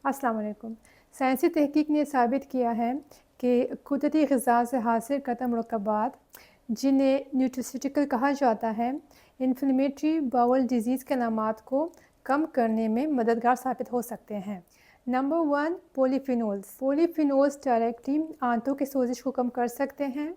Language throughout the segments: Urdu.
السلام علیکم۔ سائنسی تحقیق نے ثابت کیا ہے کہ قدرتی غذا سے حاصل کردہ مرکبات، جنہیں نیوٹراسیوٹیکل کہا جاتا ہے، انفلیمیٹری باؤل ڈیزیز کے علامات کو کم کرنے میں مددگار ثابت ہو سکتے ہیں۔ نمبر 1، پولیفینولز۔ پولیفینولز ڈائریکٹلی آنتوں کے سوزش کو کم کر سکتے ہیں۔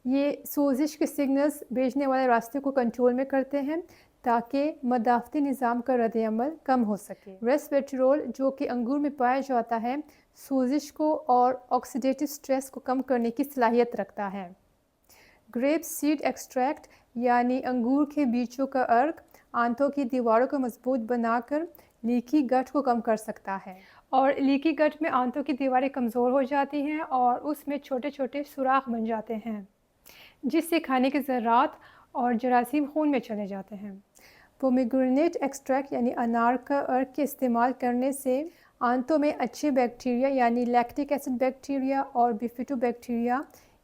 یہ سوزش کے سگنلز بھیجنے والے راستے کو کنٹرول میں کرتے ہیں تاکہ مدافعتی نظام کا رد عمل کم ہو سکے۔ ریسویٹرول، جو کہ انگور میں پایا جاتا ہے، سوزش کو اور آکسیڈیٹو سٹریس کو کم کرنے کی صلاحیت رکھتا ہے۔ گریپ سیڈ ایکسٹریکٹ یعنی انگور کے بیجوں کا عرق آنتوں کی دیواروں کو مضبوط بنا کر لیکی گٹ کو کم کر سکتا ہے، اور لیکی گٹ میں آنتوں کی دیواریں کمزور ہو جاتی ہیں اور اس میں چھوٹے چھوٹے سوراخ بن جاتے ہیں، جس سے کھانے کے ذرات اور جراثیم خون میں چلے جاتے ہیں۔ پومیگرینیٹ ایکسٹریکٹ یعنی انار کا عرق کے استعمال کرنے سے آنتوں میں اچھے بیکٹیریا یعنی لیکٹک ایسڈ بیکٹیریا اور بیفیٹو بیکٹیریا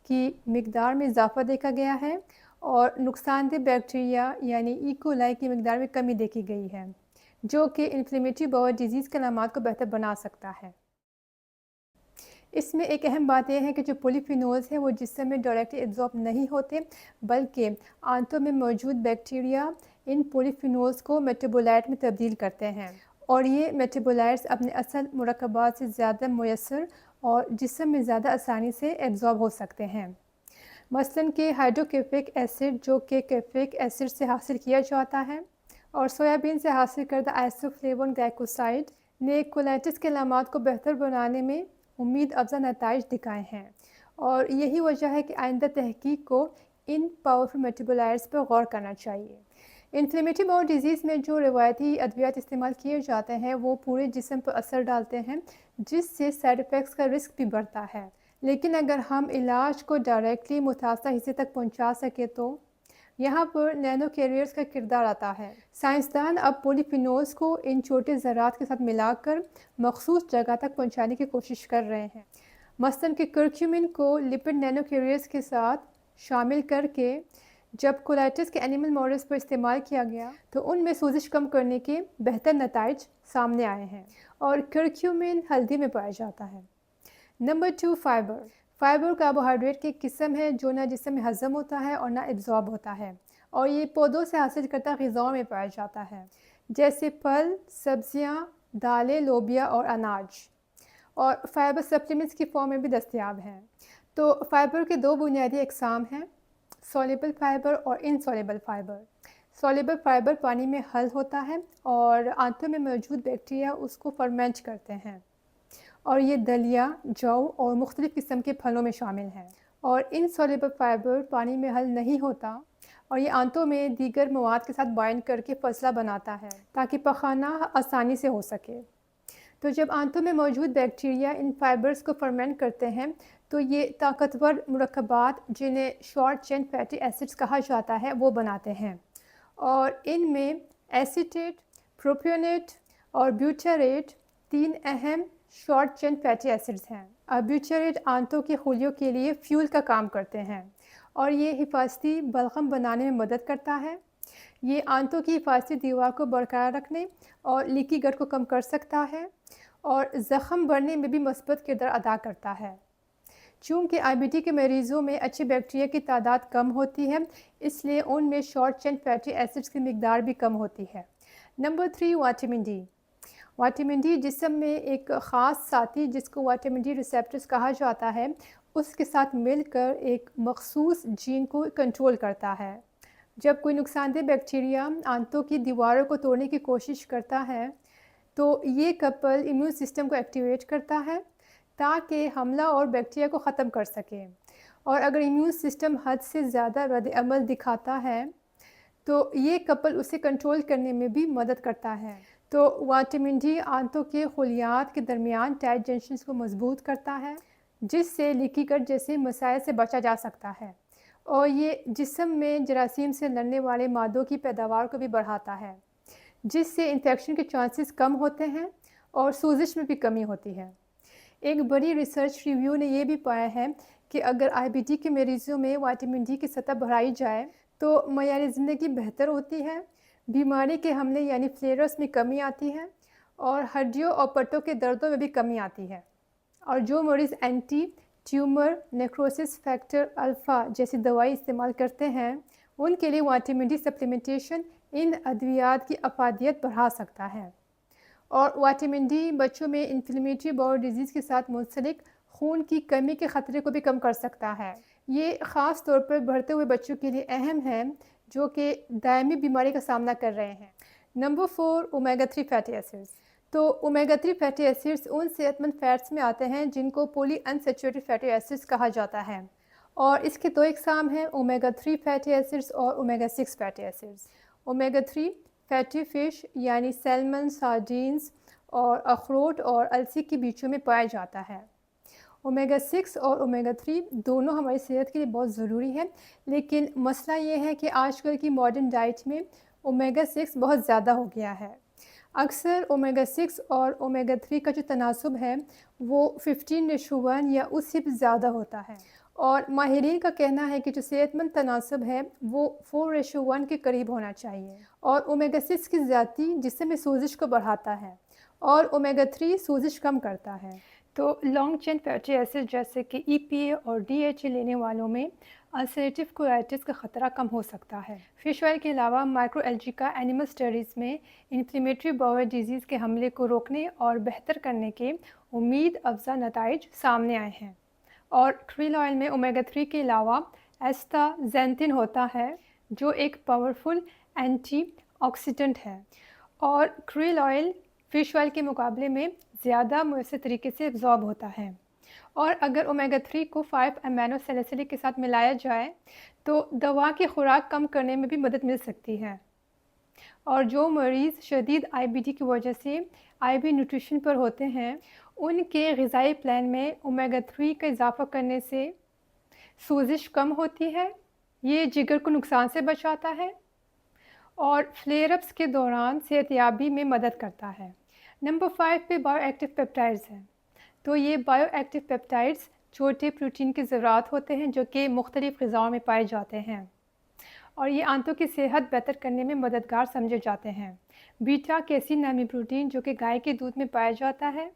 کی مقدار میں اضافہ دیکھا گیا ہے، اور نقصان دہ بیکٹیریا یعنی ایکولائی کی مقدار میں کمی دیکھی گئی ہے، جو کہ انفلیمیٹری باؤل ڈیزیز کے علامات کو بہتر بنا سکتا ہے۔ اس میں ایک اہم بات یہ ہے کہ جو پولیفینولز ہیں وہ جسم میں ڈائریکٹلی ایبزارب نہیں ہوتے، بلکہ آنتوں میں موجود بیکٹیریا ان پولیفینولز کو میٹابولائٹ میں تبدیل کرتے ہیں، اور یہ میٹابولائٹس اپنے اصل مرکبات سے زیادہ مؤثر اور جسم میں زیادہ آسانی سے ایبزارب ہو سکتے ہیں۔ مثلاً کہ ہائیڈروکیفیک ایسڈ، جو کہ کیفیک ایسڈ سے حاصل کیا جاتا ہے، اور سویابین سے حاصل کردہ آئسوفلیوون گلائکوسائڈ نے کولائٹس کے علامات کو بہتر بنانے میں امید افزا نتائج دکھائے ہیں، اور یہی وجہ ہے کہ آئندہ تحقیق کو ان پاورفل میٹابولائٹس پر غور کرنا چاہیے۔ انفلیمیٹری باؤل ڈیزیز میں جو روایتی ادویات استعمال کیے جاتے ہیں وہ پورے جسم پر اثر ڈالتے ہیں، جس سے سائیڈ ایفیکٹس کا رسک بھی بڑھتا ہے، لیکن اگر ہم علاج کو ڈائریکٹلی متاثرہ حصے تک پہنچا سکے تو یہاں پر نینو کیریئرز کا کردار آتا ہے۔ سائنسدان اب پولیفینولز کو ان چھوٹے ذرات کے ساتھ ملا کر مخصوص جگہ تک پہنچانے کی کوشش کر رہے ہیں، مثلاً کہ کرکیومن کو لپڈ نینو کیریئرز کے ساتھ شامل کر کے جب کولائٹس کے اینیمل ماڈلز پر استعمال کیا گیا تو ان میں سوزش کم کرنے کے بہتر نتائج سامنے آئے ہیں، اور کرکیومن ہلدی میں پایا جاتا ہے۔ Number 2، fibre. فائبر کاربوہائیڈریٹ کی قسم ہے جو نہ جسم میں ہضم ہوتا ہے اور نہ ایبزارب ہوتا ہے، اور یہ پودوں سے حاصل کردہ غذاؤں میں پایا جاتا ہے، جیسے پھل، سبزیاں، دالیں، لوبیا اور اناج، اور فائبر سپلیمنٹس کی فارم میں بھی دستیاب ہیں۔ تو فائبر کے دو بنیادی اقسام ہیں، سولیبل فائبر اور انسولیبل فائبر۔ سولیبل فائبر پانی میں حل ہوتا ہے اور آنتوں میں موجود بیکٹیریا اس کو فرمنٹ کرتے ہیں، اور یہ دلیا، جو اور مختلف قسم کے پھلوں میں شامل ہیں۔ اور انسولیبل فائبر پانی میں حل نہیں ہوتا اور یہ آنتوں میں دیگر مواد کے ساتھ بائنڈ کر کے فضلہ بناتا ہے تاکہ پخانہ آسانی سے ہو سکے۔ تو جب آنتوں میں موجود بیکٹیریا ان فائبرز کو فرمنٹ کرتے ہیں تو یہ طاقتور مرکبات جنہیں شارٹ چین فیٹی ایسڈز کہا جاتا ہے وہ بناتے ہیں، اور ان میں ایسیٹیٹ، پروپیونیٹ اور بیوٹیریٹ تین اہم شارٹ چین فیٹی ایسڈز ہیں۔ بیوٹیریٹ آنتوں کی خلیوں کے لیے فیول کا کام کرتے ہیں، اور یہ حفاظتی بلغم بنانے میں مدد کرتا ہے۔ یہ آنتوں کی حفاظتی دیوار کو برقرار رکھنے اور لیکی گٹ کو کم کر سکتا ہے، اور زخم بڑھنے میں بھی مثبت کردار ادا کرتا ہے۔ چونکہ آئی بی ٹی کے مریضوں میں اچھے بیکٹیریا کی تعداد کم ہوتی ہے، اس لیے ان میں شارٹ چین فیٹی ایسڈز کی مقدار بھی کم ہوتی ہے۔ Number 3، vitamin D. Vitamin D جسم میں ایک خاص ساتھی جس کو وٹامن ڈی ریسیپٹرز کہا جاتا ہے، اس کے ساتھ مل کر ایک مخصوص جین کو کنٹرول کرتا ہے۔ جب کوئی نقصان دہ بیکٹیریا آنتوں کی دیواروں کو توڑنے کی کوشش کرتا ہے تو یہ کپل امیون سسٹم کو ایکٹیویٹ کرتا ہے تاکہ حملہ اور بیکٹیریا کو ختم کر سکے، اور اگر امیون سسٹم حد سے زیادہ رد عمل دکھاتا ہے تو یہ کپل اسے کنٹرول کرنے میں بھی مدد کرتا ہے۔ تو وٹامن ڈی آنتوں کے خلیات کے درمیان ٹائٹ جنکشنز کو مضبوط کرتا ہے، جس سے لیکی گٹ جیسے مسائل سے بچا جا سکتا ہے، اور یہ جسم میں جراثیم سے لڑنے والے مادوں کی پیداوار کو بھی بڑھاتا ہے، جس سے انفیکشن کے چانسز کم ہوتے ہیں اور سوزش میں بھی کمی ہوتی ہے۔ ایک بڑی ریسرچ ریویو نے یہ بھی پایا ہے کہ اگر آئی بی ٹی کے مریضوں میں وٹامن ڈی کی سطح بڑھائی جائے تو معیار زندگی بہتر ہوتی ہے، بیماری کے حملے یعنی فلیئرز میں کمی آتی ہے، اور ہڈیوں اور پٹوں کے دردوں میں بھی کمی آتی ہے۔ اور جو مریض اینٹی ٹیومر نیکروسس فیکٹر الفا جیسی دوائی استعمال کرتے ہیں ان کے لیے وائٹامن ڈی سپلیمنٹیشن ان ادویات کی افادیت بڑھا سکتا ہے۔ اور وائٹامن ڈی بچوں میں انفلیمیٹری باؤل ڈیزیز کے ساتھ منسلک خون کی کمی کے خطرے کو بھی کم کر سکتا ہے۔ یہ خاص طور پر بڑھتے ہوئے بچوں کے لیے اہم ہے جو کہ دائمی بیماری کا سامنا کر رہے ہیں۔ Number 4 omega 3 fatty acids. تو اومیگا 3 فیٹی ایسڈز ان صحت مند فیٹس میں آتے ہیں جن کو پولی انسیچوریٹڈ فیٹی ایسڈز کہا جاتا ہے، اور اس کے دو اقسام ہیں، اومیگا 3 فیٹی ایسڈز اور omega 6 fatty acids. Omega 3 fatty fish یعنی سیلمن، سارڈینز اور اخروٹ اور السی کے بیچوں میں پایا جاتا ہے۔ اومیگا 6 اور اومیگا 3 دونوں ہماری صحت کے لیے بہت ضروری ہے، لیکن مسئلہ یہ ہے کہ آج کل کی ماڈرن ڈائٹ میں اومیگا 6 بہت زیادہ ہو گیا ہے۔ اکثر اومیگا 6 اور اومیگا 3 کا جو تناسب ہے وہ 15:1 یا اس سے بھی زیادہ ہوتا ہے، اور ماہرین کا کہنا ہے کہ جو صحت مند تناسب ہے وہ 4:1 کے قریب ہونا چاہیے۔ اور اومیگا 6 کی زیادتی جسم میں سوزش کو بڑھاتا ہے اور اومیگا 3 سوزش کم کرتا ہے۔ تو لانگ چین فیٹی ایسڈ جیسے کہ ای پی اے اور ڈی ایچ اے لینے والوں میں السریٹیو کولائٹس کا خطرہ کم ہو سکتا ہے۔ فش آئل کے علاوہ مائکرو الجی کا اینیمل اسٹڈیز میں انفلیمیٹری باؤل ڈیزیز کے حملے کو روکنے اور بہتر کرنے کے امید افزا نتائج سامنے آئے ہیں۔ اور کریل آئل میں اومیگا 3 کے علاوہ ایسٹازینتھن ہوتا ہے جو ایک پاورفل اینٹی آکسیڈنٹ ہے، اور کریل آئل فش آئل کے مقابلے میں زیادہ مؤثر طریقے سے ابزارب ہوتا ہے۔ اور اگر اومیگا 3 کو 5 امینو سیلیسیلک کے ساتھ ملایا جائے تو دوا کی خوراک کم کرنے میں بھی مدد مل سکتی ہے۔ اور جو مریض شدید آئی بی ڈی کی وجہ سے آئی بی نیوٹریشن پر ہوتے ہیں ان کے غذائی پلان میں اومیگا 3 کا اضافہ کرنے سے سوزش کم ہوتی ہے، یہ جگر کو نقصان سے بچاتا ہے اور فلیئر اپس کے دوران صحت یابی میں مدد کرتا ہے۔ نمبر 5 پہ بایو ایکٹیو پیپٹائڈز ہیں۔ تو یہ بایو ایکٹیو پیپٹائڈز چھوٹے پروٹین کے ذرات ہوتے ہیں جو کہ مختلف غذاؤں میں پائے جاتے ہیں، اور یہ آنتوں کی صحت بہتر کرنے میں مددگار سمجھے جاتے ہیں۔ بیٹا کیسین نامی پروٹین جو کہ گائے کے دودھ میں پایا جاتا ہے،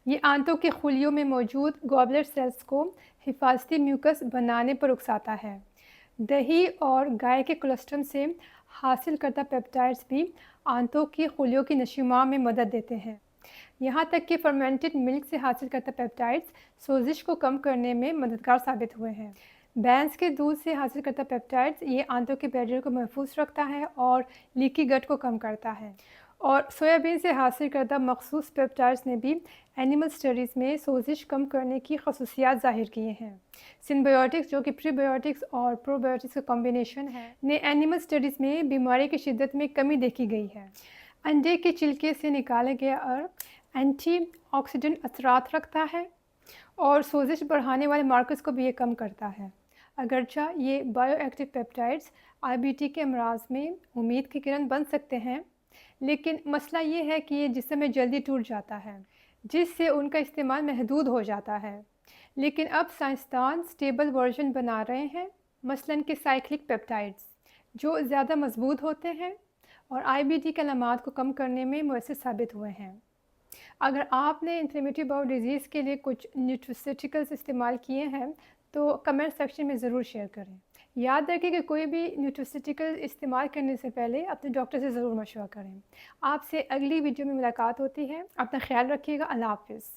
یہ آنتوں کے خلیوں میں موجود گوبلر سیلز کو حفاظتی میوکس بنانے پر اکساتا ہے۔ دہی اور گائے کے کولسٹرم سے حاصل کردہ پیپٹائڈز بھی آنتوں کی خلیوں کی نشوونما میں مدد دیتے ہیں۔ یہاں تک کہ فرمنٹڈ ملک سے حاصل کردہ پیپٹائڈز سوزش کو کم کرنے میں مددگار ثابت ہوئے ہیں۔ بھینس کے دودھ سے حاصل کردہ پیپٹائڈز یہ آنتوں کے بیریئر کو محفوظ رکھتا ہے اور لیکی گٹ کو کم کرتا ہے۔ اور سویابین سے حاصل کردہ مخصوص پیپٹائڈز نے بھی اینیمل اسٹڈیز میں سوزش کم کرنے کی خصوصیات ظاہر کیے ہیں۔ سنبیوٹکس جو کہ پری بایوٹکس اور پرو بایوٹکس کا کمبینیشن ہے نے اینیمل اسٹڈیز میں بیماری کی شدت میں کمی دیکھی گئی ہے۔ انڈے کے چھلکے سے نکالا گیا عرق اینٹی آکسیڈنٹ اثرات رکھتا ہے اور سوزش بڑھانے والے مارکرز کو بھی یہ کم کرتا ہے۔ اگرچہ یہ بایو ایکٹیو پیپٹائڈز آئی بی ٹی کے امراض میں امید کی کرن بن سکتے ہیں، لیکن مسئلہ یہ ہے کہ یہ جسم میں جلدی ٹوٹ جاتا ہے جس سے ان کا استعمال محدود ہو جاتا ہے۔ لیکن اب سائنسدان سٹیبل ورژن بنا رہے ہیں، مثلاً کہ سائکلک پیپٹائڈز جو زیادہ مضبوط ہوتے ہیں اور آئی بی ٹی کے علامات کو کم کرنے میں مؤثر ثابت ہوئے ہیں۔ اگر آپ نے انفلیمیٹری باؤل ڈیزیز کے لیے کچھ نیوٹراسیوٹیکلز استعمال کیے ہیں تو کمنٹ سیکشن میں ضرور شیئر کریں۔ یاد رکھیں کہ کوئی بھی نیوٹراسیوٹیکل استعمال کرنے سے پہلے اپنے ڈاکٹر سے ضرور مشورہ کریں۔ آپ سے اگلی ویڈیو میں ملاقات ہوتی ہے، اپنا خیال رکھیے گا۔ اللہ حافظ۔